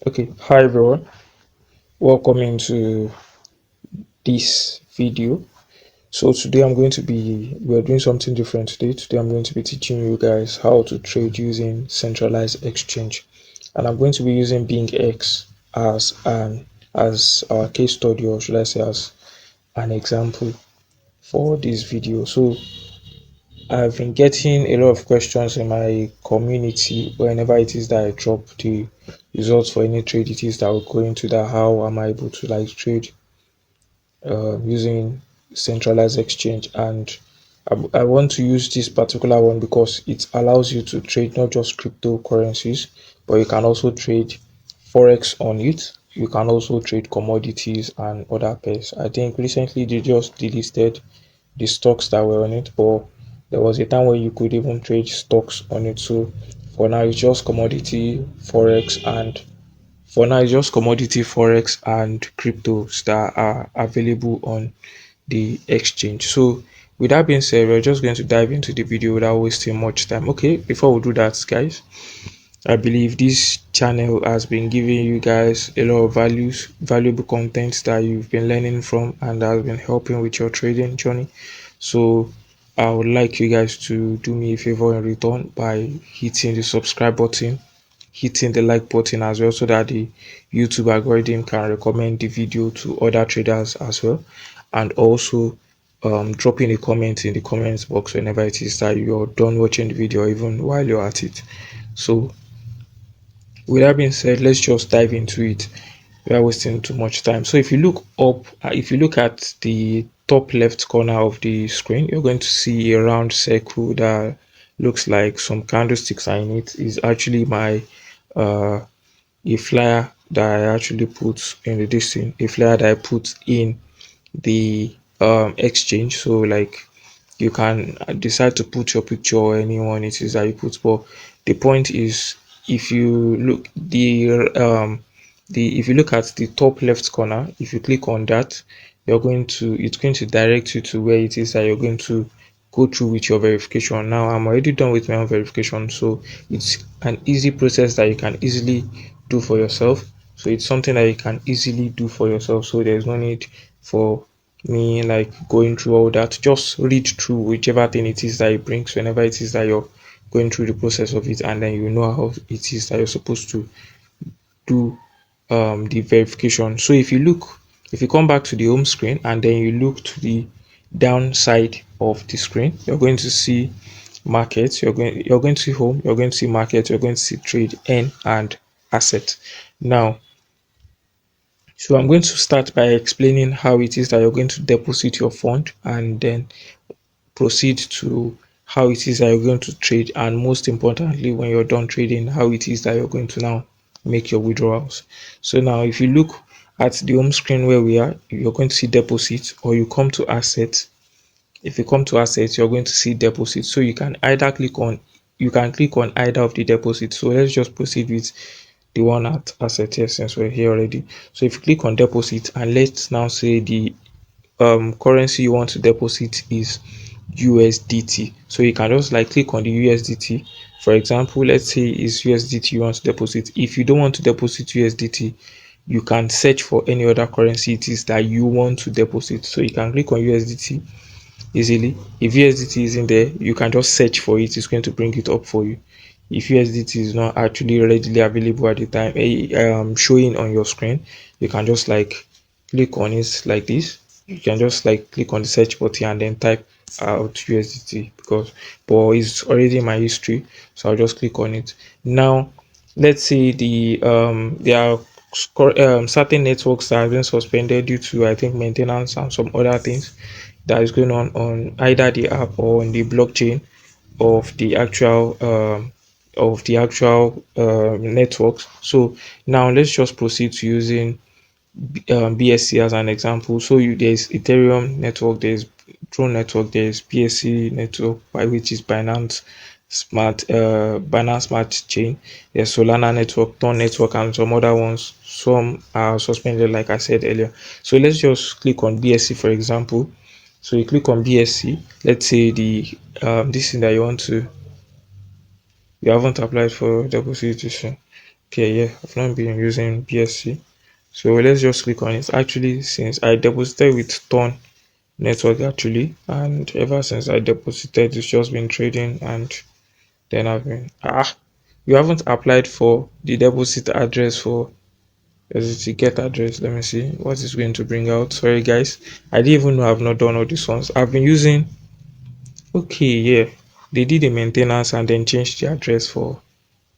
Okay, hi everyone, welcome into this video. So today we're doing something different today. Today I'm going to be teaching you guys how to trade using centralized exchange, and I'm going to be using Bing X as our case study, or should I say as an example for this video. So I've been getting a lot of questions in my community whenever it is that I drop the results for any trade it is that will go into that. How am I able to trade using centralized exchange? And I want to use this particular one because it allows you to trade not just cryptocurrencies, but you can also trade Forex on it. You can also trade commodities and other pairs. I think recently they just delisted the stocks that were on it, but there was a time where you could even trade stocks on it. So for now, it's just commodity forex and cryptos that are available on the exchange. So with that being said, we're just going to dive into the video without wasting much time. Okay, before we do that, guys, I believe this channel has been giving you guys a lot of valuable content that you've been learning from and has been helping with your trading journey. So I would like you guys to do me a favor in return by hitting the subscribe button, hitting the like button as well, so that the YouTube algorithm can recommend the video to other traders as well, and also dropping a comment in the comments box whenever it is that you're done watching the video, even while you're at it. So with that being said, let's just dive into it without wasting too much time. So if you look at the top left corner of the screen, you're going to see a round circle that looks like some candlesticks are in it. Is actually my uh a flyer that I actually put in the listing, a flyer that I put in the exchange. So you can decide to put your picture or anyone it is that you put, but the point is, if you look the if you look at the top left corner, if you click on that, it's going to direct you to where it is that you're going to go through with your verification. Now I'm already done with my own verification, so it's an easy process that you can easily do for yourself. So it's something that you can easily do for yourself, so there's no need for me going through all that. Just read through whichever thing it is that it brings whenever it is that you're going through the process of it, and then you know how it is that you're supposed to do the verification. So if you come back to the home screen and then you look to the downside of the screen, you're going to see markets, you're going to see home, you're going to see market, you're going to see trade, earn, and asset. Now, so I'm going to start by explaining how it is that you're going to deposit your fund, and then proceed to how it is that you're going to trade, and most importantly, when you're done trading, how it is that you're going to now make your withdrawals. So now if you look at the home screen where we are, you're going to see deposit, or you come to assets. If you come to assets, you're going to see deposit. So you can click on either of the deposits. So let's just proceed with the one at asset here, since we're here already. So if you click on deposit, and let's now say the currency you want to deposit is USDT. So you can just click on the USDT. For example, let's say it's USDT you want to deposit. If you don't want to deposit USDT, you can search for any other currency it is that you want to deposit. So you can click on USDT easily. If USDT is in there, you can just search for it. It's going to bring it up for you. If USDT is not actually readily available at the time, showing on your screen, you can just click on it like this. You can just click on the search button and then type out USDT, but it's already in my history, so I'll just click on it. Now let's say there are certain networks that have been suspended due to, I think, maintenance and some other things that is going on either the app or on the blockchain of the actual networks. So now let's just proceed to using BSC as an example. So there's Ethereum network, there's Tron network, there's BSC network, by which is Binance Smart Chain. There's Solana network, Tron network, and some other ones. Some are suspended, like I said earlier. So let's just click on BSC, for example. So you click on BSC. Let's say the this thing that you haven't applied for deposition. Okay, yeah, I've not been using BSC. So let's just click on it. Actually, since I deposited with Ton Network actually, and ever since I deposited, it's just been trading, and then I've been you haven't applied for the deposit address for the get address. Let me see what is going to bring out. Sorry guys, I didn't even know I've not done all these ones. I've been using. Okay, yeah, they did a maintenance and then changed the address for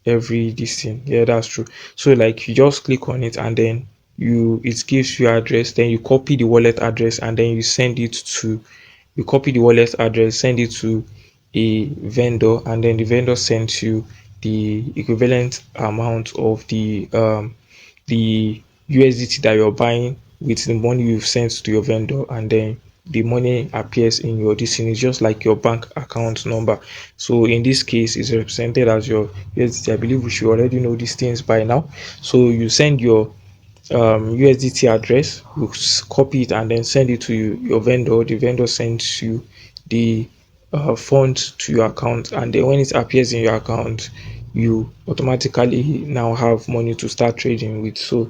every this thing. Yeah, that's true. So like you just click on it and then it gives you address, then you copy the wallet address and then you copy the wallet address, send it to a vendor, and then the vendor sends you the equivalent amount of the USDT that you're buying with the money you've sent to your vendor, and then the money appears in your this thing. It's just like your bank account number. So in this case, it's represented as your USDT. I believe we should already know these things by now. So you send your USDT address, you copy it and then send it to your vendor. The vendor sends you the funds to your account, and then when it appears in your account, you automatically now have money to start trading with. So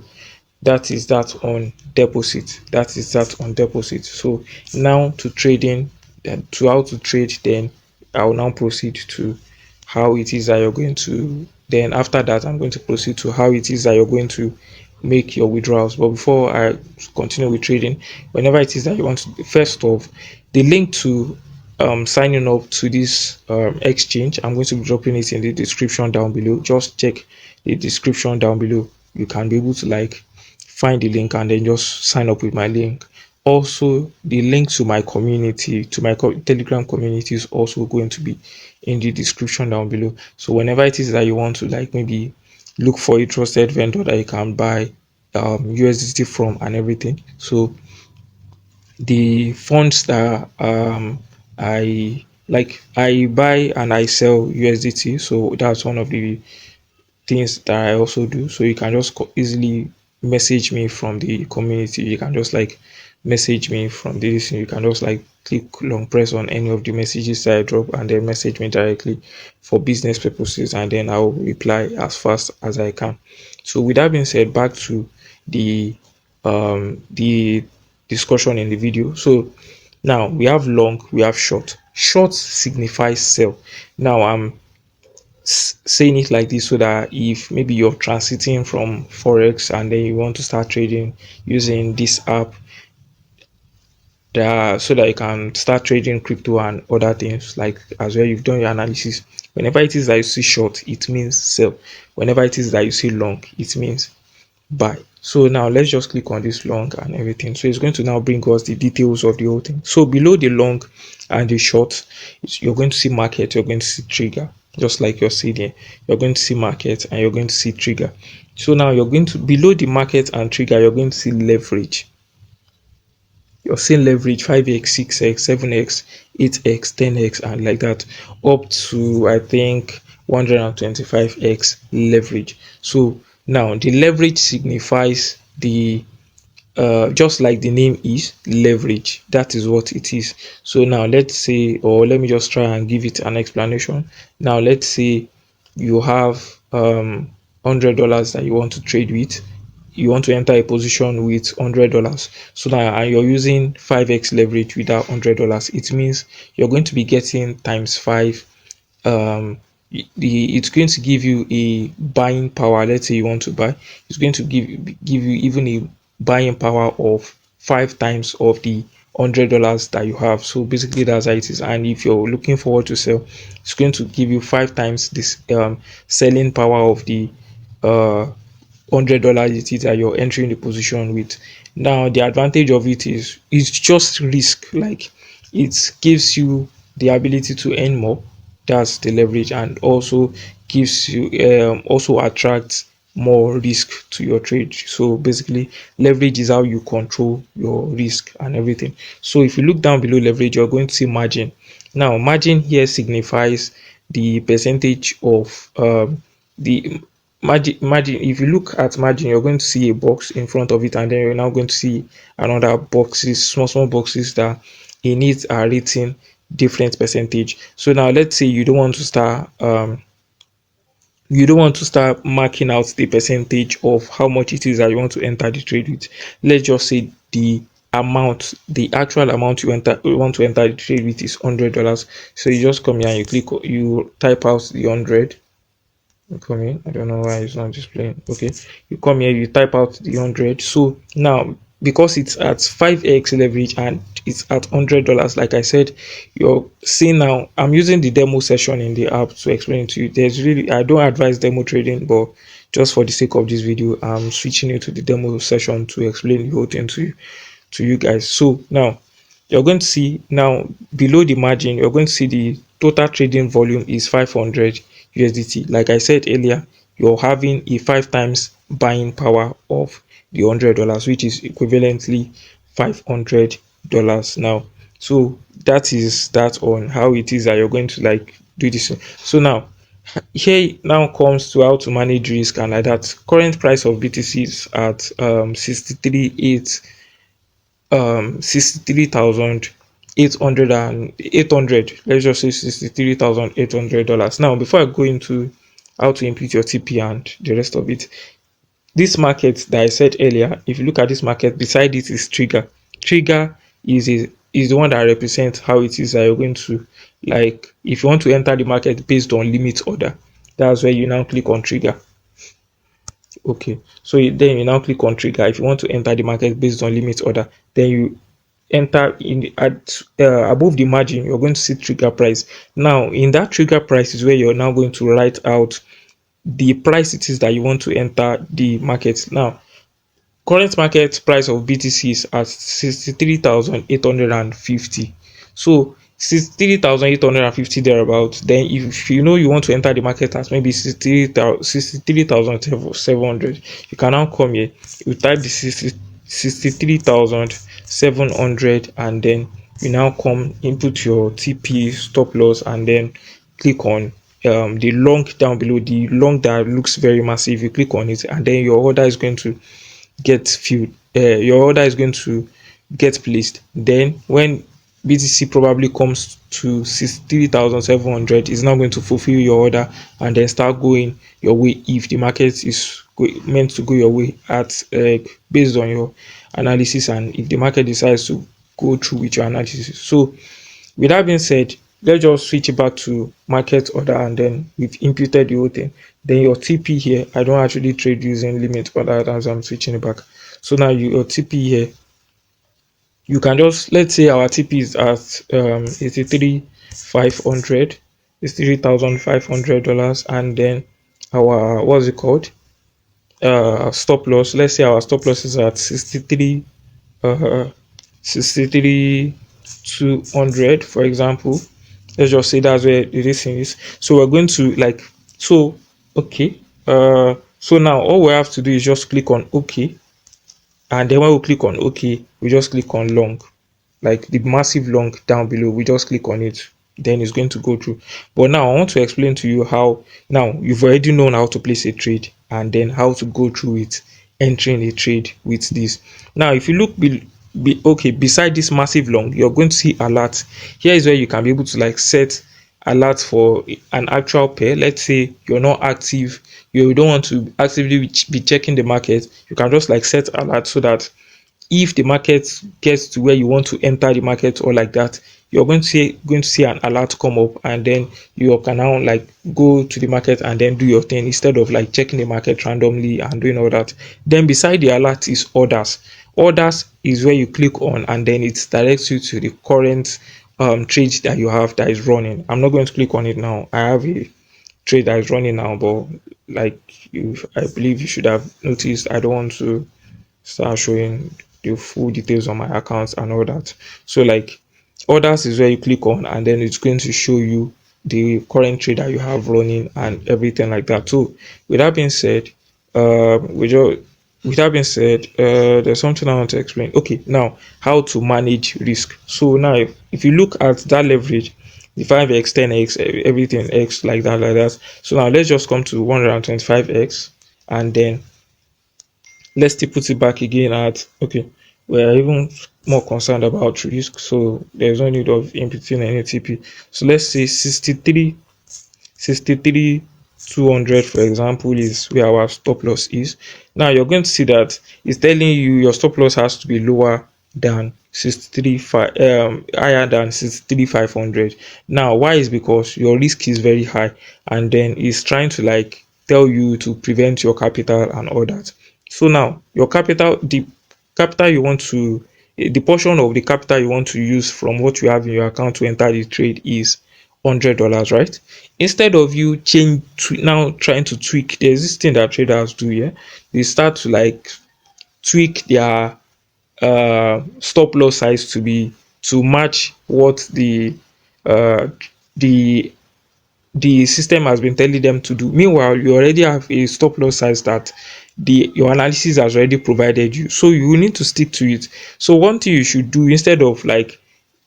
that is that on deposit. That is that on deposit. So now to trading, to how to trade, then I'll now proceed to how it is that you're going to, then after that I'm going to proceed to how it is that you're going to make your withdrawals. But before I continue with trading, whenever it is that you want to, first off, the link to signing up to this exchange, I'm going to be dropping it in the description down below. Just check the description down below. You can be able to like find the link and then just sign up with my link. Also, the link to my community, to my Telegram community, is also going to be in the description down below. So whenever it is that you want to like maybe look for a trusted vendor that you can buy USDT from and everything. So the funds that I buy and I sell USDT. So that's one of the things that I also do. So you can just easily message me from the community. You can just like message me from this. You can just like click long press on any of the messages that I drop and then message me directly for business purposes, and then I'll reply as fast as I can. So with that being said, back to the discussion in the video. So now we have long, we have short. Short signifies sell. Now I'm saying it like this so that if maybe you're transiting from Forex and then you want to start trading using this app, that so that you can start trading crypto and other things, like as well you've done your analysis. Whenever it is that you see short, it means sell. Whenever it is that you see long, it means buy. So now let's just click on this long and everything. So it's going to now bring us the details of the whole thing. So below the long and the short, you're going to see market, you're going to see trigger, just like you're seeing here. You're going to see market and you're going to see trigger. So now you're going to, below the market and trigger, you're going to see leverage. You're seeing leverage 5x, 6x, 7x, 8x, 10x, and like that, up to I think 125x leverage. So now the leverage signifies the just like the name is, leverage. That is what it is. So now let's say, or let me just try and give it an explanation. Now let's say you have $100 that you want to trade with. You want to enter a position with $100. So now and you're using 5x leverage with that $100. It means you're going to be getting times 5. It's going to give you a buying power. Let's say you want to buy, it's going to give you even a buying power of 5 times of the $100 that you have. So basically that's how it is. And if you're looking forward to sell, it's going to give you 5 times this selling power of the uh $100 it is that you're entering the position with. Now the advantage of it is it's just risk. Like it gives you the ability to earn more. That's the leverage, and also gives you also attracts more risk to your trade. So basically leverage is how you control your risk and everything. So if you look down below leverage, you're going to see margin. Now margin here signifies the percentage of the margin. If you look at margin, you're going to see a box in front of it, and then you're now going to see another boxes, small boxes that in it are written different percentage. So now let's say you don't want to start You don't want to start marking out the percentage of how much it is that you want to enter the trade with. Let's just say the actual amount you want to enter the trade with is $100. So you just come here and you type out the 100. You come here. I don't know why it's not displaying. Okay, you come here, you type out the 100. So now, because it's at 5x leverage and it's at $100, like I said, you're seeing now. I'm using the demo session in the app to explain it to you. I don't advise demo trading, but just for the sake of this video, I'm switching it to the demo session to explain the whole thing to you guys. So now you're going to see now below the margin, you're going to see the total trading volume is 500 USDT. Like I said earlier, you're having a 5 times buying power of the $100, which is equivalently $500 now. So that is that on how it is that you're going to like do this. So now here now comes to how to manage risk and like that. Current price of BTC is at 63,800 and 800. Let's just say $63,800. Now before I go into how to input your TP and the rest of it, this market that I said earlier, if you look at this market, beside it is trigger. Trigger is the one that represents how it is that you're going to, like, if you want to enter the market based on limit order, that's where you now click on trigger. Okay, so then you now click on trigger. If you want to enter the market based on limit order, then you enter in at above the margin. You're going to see trigger price. Now in that trigger price is where you're now going to write out the price it is that you want to enter the market. Now current market price of BTC is at 63,850. So 63,850 thereabouts. Then if you know you want to enter the market at maybe 63,700, you can now come here, you type the 63,700 and then you now come input your TP, stop loss, and then click on the long down below, the long that looks very massive. You click on it and then your order is going to get filled. Your order is going to get placed. Then when BTC probably comes to 63,700, is now going to fulfill your order and then start going your way if the market is meant to go your way at based on your analysis, and if the market decides to go through with your analysis. So with that being said, let's just switch it back to market order and then we've imputed the whole thing. Then your TP here, I don't actually trade using limit order as I'm switching it back. So now your TP here, you can just, let's say our TP is at 83,500, it's $3,500, and then our, what's it called? Stop loss. Let's say our stop loss is at 63,200, for example. Let's just say that's where the thing is. So we're going to like, so okay. So now all we have to do is just click on OK, and then when we click on OK, we just click on long, like the massive long down below. We just click on it, then it's going to go through. But now I want to explain to you how, now you've already known how to place a trade and then how to go through it, entering a trade with this. Now if you look okay, beside this massive long, you're going to see alert. Here is where you can be able to like set alert for an actual pair. Let's say you're not active, you don't want to actively be checking the market, you can just like set alert so that if the market gets to where you want to enter the market or like that, you're going to see an alert come up, and then you can now like go to the market and then do your thing instead of like checking the market randomly and doing all that. Then beside the alert is orders. Orders is where you click on and then it directs you to the current trade that you have that is running. I'm not going to click on it now. I have a trade that is running now, but like I believe you should have noticed, I don't want to start showing the full details on my accounts and all that. So like orders is where you click on and then it's going to show you the current trade that you have running and everything like that. So with that being said, we just with that being said, there's something I want to explain. Okay, now how to manage risk. So now if you look at that leverage, the 5x, 10x, everything x like that, like that. So now let's just come to 125x and then let's still put it back again at, okay, we're even more concerned about risk, so there's no need of inputting any TP. So let's say 63 200, for example, is where our stop loss is. Now you're going to see that it's telling you your stop loss has to be lower than 63 higher than 63,500. Now why is because your risk is very high, and then it's trying to like tell you to prevent your capital and all that. So now your capital, the capital you want to the portion of the capital you want to use from what you have in your account to enter the trade is $100, right? Instead of you now trying to tweak, there's this thing that traders do here. They start to like tweak their stop loss size to match what uh the the system has been telling them to do. Meanwhile, you already have a stop loss size that the your analysis has already provided you. So you need to stick to it. So one thing you should do instead of like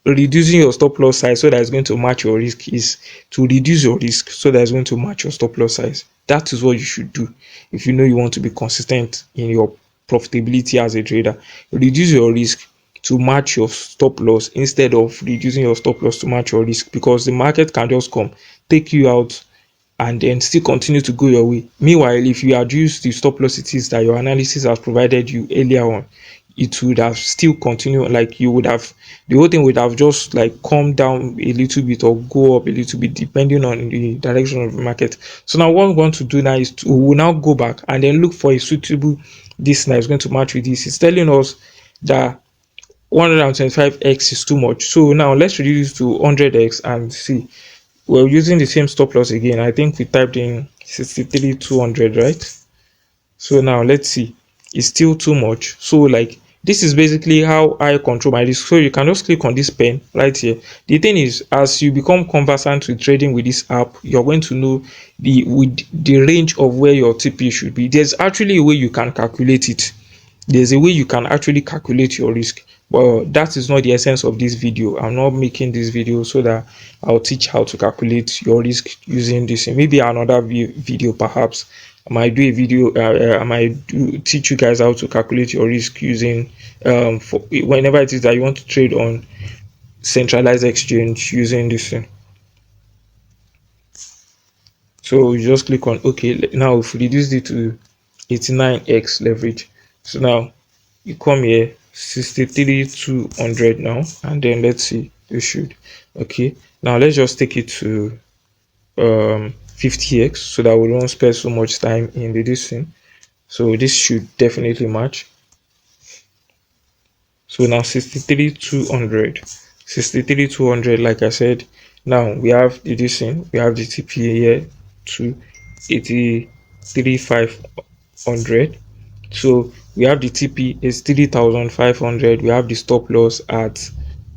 reducing your stop loss size so that it's going to match your risk is to reduce your risk so that it's going to match your stop loss size. That is what you should do if you know you want to be consistent in your profitability as a trader. Reduce your risk to match your stop loss instead of reducing your stop loss to match your risk, because the market can just come, take you out, and then still continue to go your way. Meanwhile, if you adjust the stop loss it is that your analysis has provided you earlier on, it would have still continued, like you would have, the whole thing would have just like come down a little bit or go up a little bit depending on the direction of the market. So now what we want to do now is to we will now go back and then look for a suitable this that is going to match with this. It's telling us that 125x is too much. So now let's reduce to 100x and see. We're using the same stop loss again. I think we typed in 63,200, right? So now let's see. It's still too much. So like this is basically how I control my risk. So you can just click on this pen right here. The thing is, as you become conversant with trading with this app, you're going to know the range of where your TP should be. There's actually a way you can calculate it. There's a way you can actually calculate your risk, but that is not the essence of this video. I'm not making this video so that I'll teach how to calculate your risk using this. Maybe another video perhaps I might do a video. I might teach you guys how to calculate your risk using for whenever it is that you want to trade on centralized exchange using this thing. So you just click on OK. Now if we reduce it to 89x leverage, so now you come here 63,200 now, and then let's see, you should okay. Now let's just take it to 50x so that we don't spend so much time in the this thing. So this should definitely match. So now 63,200, 63,200, like I said. Now we have the this thing, we have the TP here to 83,500. So we have the TP is 3,500. We have the stop loss at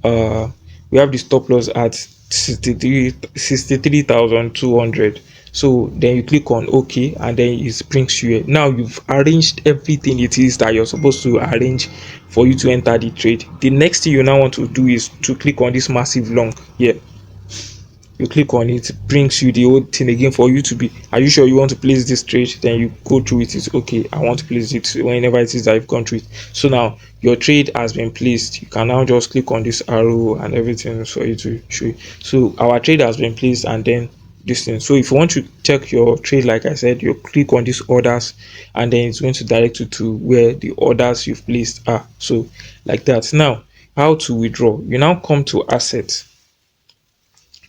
uh we have the stop loss at 63,200. So then you click on OK, and then it brings you here. Now you've arranged everything it is that you're supposed to arrange for you to enter the trade. The next thing you now want to do is to click on this massive long here. You click on it, brings you the whole thing again for you to be, are you sure you want to place this trade? Then you go through it. It's okay, I want to place it whenever it is that you've gone through it. So now your trade has been placed. You can now just click on this arrow and everything for you to show you. So our trade has been placed, and then this thing. So if you want to check your trade, like I said, you click on these orders, and then it's going to direct you to where the orders you've placed are. So like that. Now how to withdraw? You now come to assets,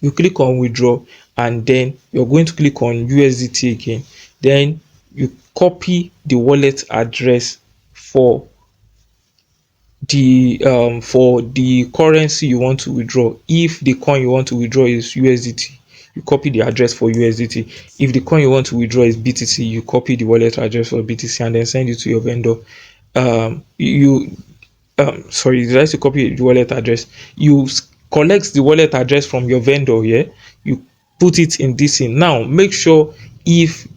you click on withdraw, and then you're going to click on USDT again. Then you copy the wallet address for the currency you want to withdraw. If the coin you want to withdraw is USDT, you copy the address for USDT. If the coin you want to withdraw is BTC, you copy the wallet address for BTC and then send it to your vendor. You sorry, did I say copy the wallet address? You collect the wallet address from your vendor here. You put it in this thing. Now make sure, if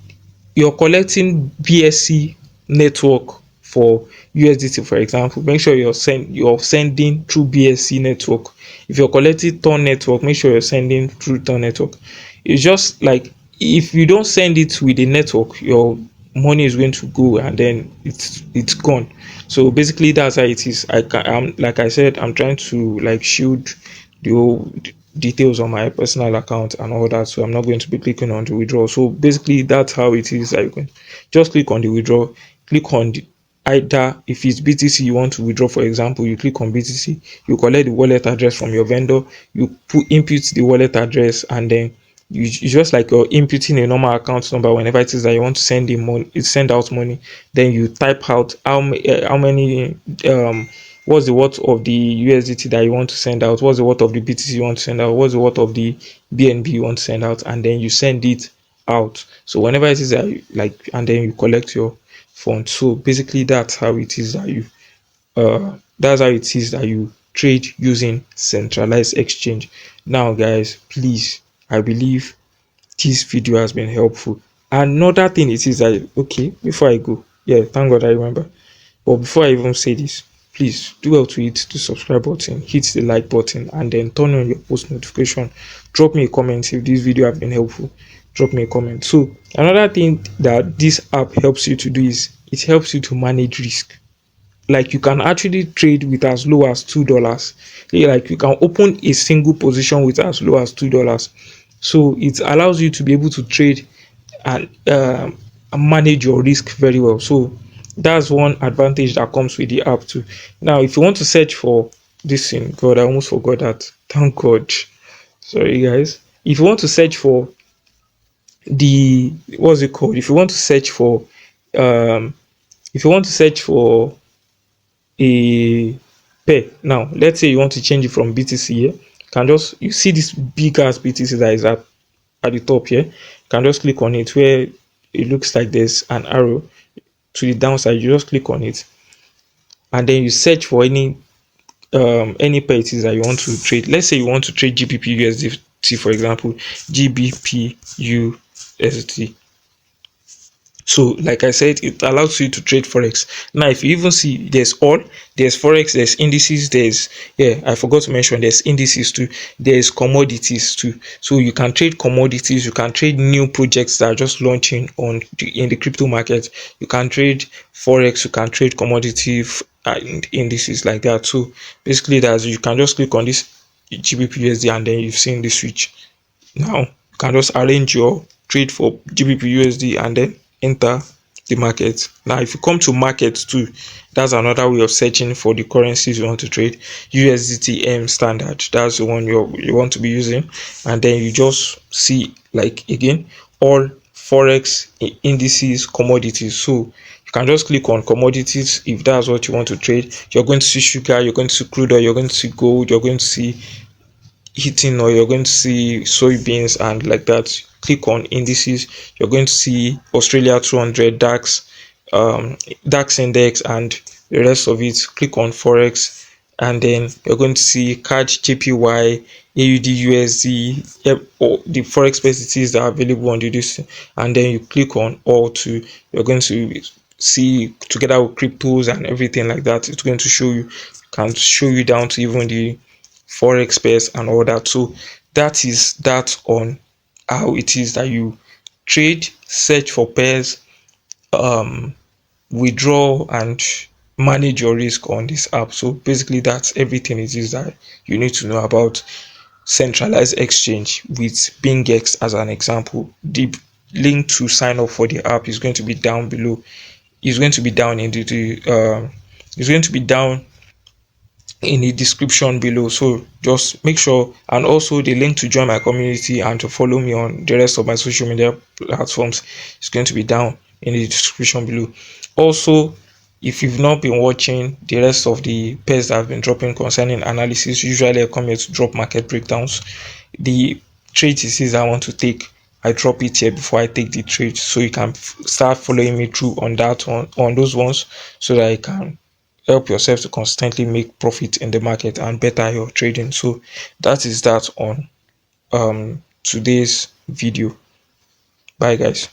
you're collecting BSC network for USDT, for example, make sure you're sending through BSC network. If you're collecting Ton network, make sure you're sending through Ton network. It's just like, if you don't send it with the network, your money is going to go and then it's gone. So basically that's how it is. I'm like I said, I'm trying to like shield the whole details on my personal account and all that, so I'm not going to be clicking on the withdraw. So basically that's how it is that you can just click on the withdraw, click on the, either if it's BTC you want to withdraw, for example, you click on BTC, you collect the wallet address from your vendor, you input the wallet address, and then you just like you're inputting a normal account number whenever it is that you want to send in money, send out money. Then you type out how many what's the worth of the USDT that you want to send out, what's the worth of the BTC you want to send out, what's the worth of the BNB you want to send out, and then you send it out. So whenever it is that like, and then you collect your funds. So basically that's how it is that you trade using centralized exchange. Now guys, please, I believe this video has been helpful. Another thing it is that, okay, before I go, yeah, thank God I remember. But before I even say this, please do well to hit the subscribe button, hit the like button, and then turn on your post notification. Drop me a comment if this video have been helpful. Drop me a comment. So another thing that this app helps you to do is it helps you to manage risk. Like you can actually trade with as low as $2. Like you can open a single position with as low as $2. So it allows you to be able to trade and manage your risk very well. So that's one advantage that comes with the app too. Now if you want to search for this thing, God, I almost forgot that. Thank God. Sorry guys. If you want to search for the, what's it called, if you want to search for um if you want to search for a pair, now let's say you want to change it from BTC here, you can just, you see this big ass BTC that is at the top here, you can just click on it where it looks like there's an arrow to the downside. You just click on it and then you search for any pair it is that you want to trade. Let's say you want to trade GBP USDT, for example, GBP USD. So like I said, it allows you to trade forex. Now if you even see, there's forex, there's indices, there's, yeah, I forgot to mention, there's indices too, there's commodities too. So you can trade commodities, you can trade new projects that are just launching in the crypto market, you can trade forex, you can trade commodity indices like that. So basically that's, you can just click on this GBP USD and then you've seen the switch. Now you can just arrange your trade for GBP USD and then enter the market. Now if you come to market too, that's another way of searching for the currencies you want to trade. USDT standard, that's the one you want to be using, and then you just see, like, again, all forex indices, commodities. So you can just click on commodities if that's what you want to trade. You're going to see sugar, you're going to see crude oil, you're going to see gold, you're going to see heating oil, you're going to see soybeans, and like that. Click on indices, you're going to see Australia 200, DAX index, and the rest of it. Click on forex, and then you're going to see CAD, JPY, AUD, USD, or the forex spaces that are available on this, and then you click on all to, you're going to see together with cryptos and everything like that. It's going to show you, can show you down to even the forex pairs and all that. So that is that on how it is that you trade, search for pairs, withdraw, and manage your risk on this app. So basically that's everything it is that you need to know about centralized exchange, with BingX as an example. The link to sign up for the app is going to be down below. It's going to be down in it's going to be down in the description below. So just make sure, and also the link to join my community and to follow me on the rest of my social media platforms is going to be down in the description below. Also, if you've not been watching the rest of the pairs that I've been dropping concerning analysis, usually I come here to drop market breakdowns. The trade thesis I want to take, I drop it here before I take the trade, so you can start following me through on that one, on those ones, so that I can help yourself to constantly make profit in the market and better your trading. So that is that on today's video. Bye guys.